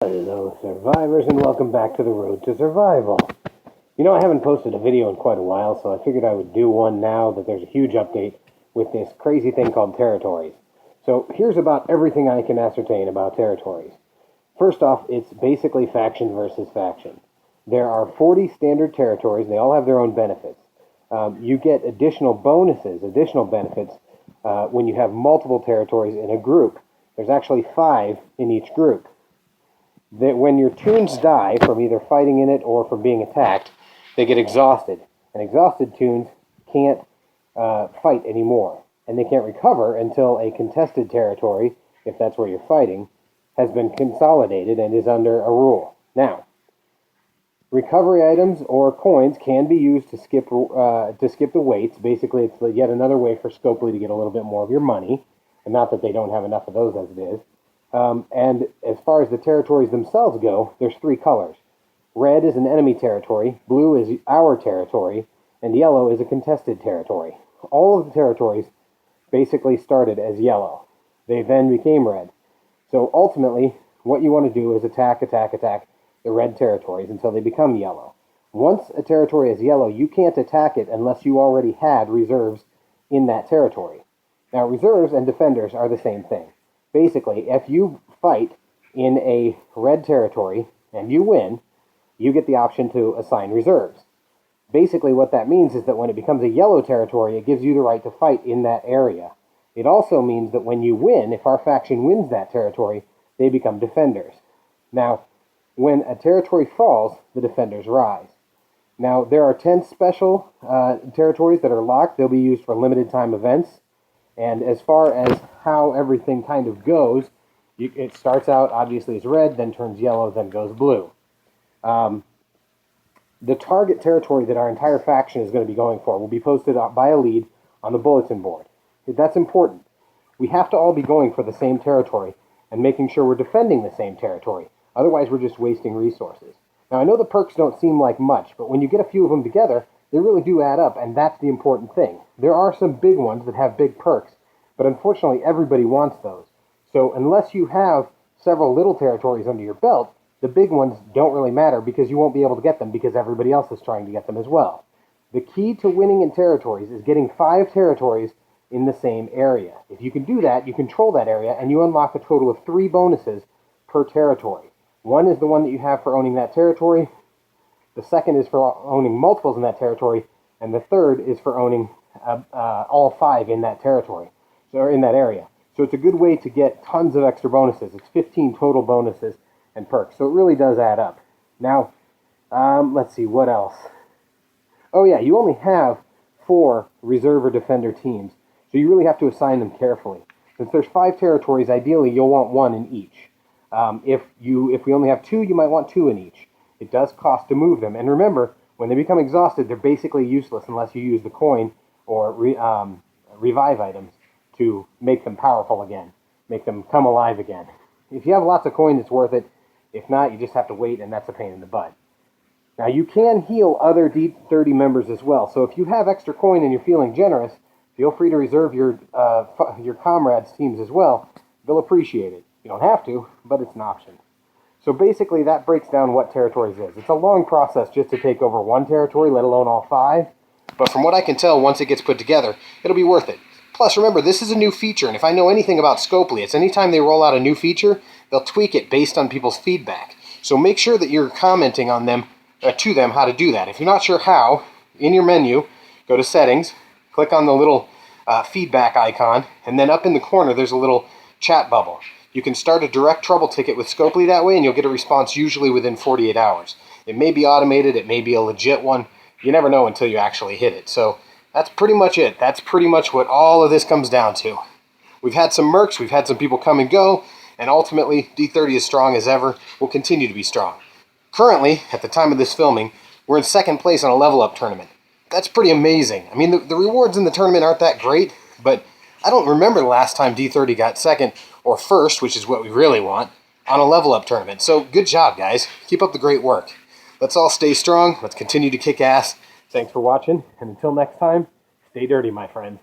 Hello survivors, and welcome back to the road to survival. You know, I haven't posted a video in quite a while, so I figured I would do one now that there's a huge update with this crazy thing called territories. So here's about everything I can ascertain about territories. First off, it's basically faction versus faction. There are 40 standard territories. They all have their own benefits. You get additional bonuses, additional benefits, when you have multiple territories in a group. There's actually 5 in each group. That when your toons die from either fighting in it or from being attacked, they get exhausted. And exhausted toons can't fight anymore. And they can't recover until a contested territory, if that's where you're fighting, has been consolidated and is under a rule. Now, recovery items or coins can be used to skip the waits. Basically, it's yet another way for Scopely to get a little bit more of your money. And not that they don't have enough of those as it is. And as far as the territories themselves go, there's 3 colors. Red is an enemy territory, blue is our territory, and yellow is a contested territory. All of the territories basically started as yellow. They then became red. So ultimately, what you want to do is attack the red territories until they become yellow. Once a territory is yellow, you can't attack it unless you already had reserves in that territory. Now, reserves and defenders are the same thing. Basically, if you fight in a red territory and you win, you get the option to assign reserves. Basically, what that means is that when it becomes a yellow territory, it gives you the right to fight in that area. It also means that when you win, if our faction wins that territory, they become defenders. Now, when a territory falls, the defenders rise. Now, there are 10 special territories that are locked. They'll be used for limited time events. And as far as how everything kind of goes, it starts out obviously as red, then turns yellow, then goes blue. The target territory that our entire faction is going to be going for will be posted out by a lead on the bulletin board. That's important. We have to all be going for the same territory and making sure we're defending the same territory. Otherwise, we're just wasting resources. Now, I know the perks don't seem like much, but when you get a few of them together, they really do add up, and that's the important thing. There are some big ones that have big perks, but unfortunately everybody wants those. So unless you have several little territories under your belt, the big ones don't really matter because you won't be able to get them because everybody else is trying to get them as well. The key to winning in territories is getting 5 territories in the same area. If you can do that, you control that area, and you unlock a total of 3 bonuses per territory. One is the one that you have for owning that territory. The second is for owning multiples in that territory, and the third is for owning all 5 in that territory, or in that area. So it's a good way to get tons of extra bonuses. It's 15 total bonuses and perks, so it really does add up. Now, let's see, what else? Oh yeah, you only have 4 reserve or defender teams, so you really have to assign them carefully. Since there's 5 territories, ideally you'll want 1 in each. If we only have 2, you might want 2 in each. It does cost to move them. And remember, when they become exhausted, they're basically useless unless you use the coin or revive items to make them powerful again, make them come alive again. If you have lots of coin, it's worth it. If not, you just have to wait, and that's a pain in the butt. Now, you can heal other D30 members as well. So if you have extra coin and you're feeling generous, feel free to reserve your comrades' teams as well. They'll appreciate it. You don't have to, but it's an option. So basically, that breaks down what territories is. It's a long process just to take over 1 territory, let alone all 5. But from what I can tell, once it gets put together, it'll be worth it. Plus, remember, this is a new feature, and if I know anything about Scopely, it's anytime they roll out a new feature, they'll tweak it based on people's feedback. So make sure that you're commenting on them, to them how to do that. If you're not sure how, in your menu, go to Settings, click on the little feedback icon, and then up in the corner, there's a little chat bubble. You can start a direct trouble ticket with Scopely that way, and you'll get a response usually within 48 hours. It may be automated, it may be a legit one. You never know until you actually hit it. So that's pretty much it. That's pretty much what all of this comes down to. We've had some mercs, we've had some people come and go, and ultimately D30 is strong as ever, will continue to be strong. Currently, at the time of this filming, we're in 2nd place on a level up tournament. That's pretty amazing. I mean, the rewards in the tournament aren't that great, but I don't remember the last time D30 got 2nd or 1st, which is what we really want, on a level up tournament. So good job, guys. Keep up the great work. Let's all stay strong. Let's continue to kick ass. Thanks for watching, and until next time, stay dirty, my friend.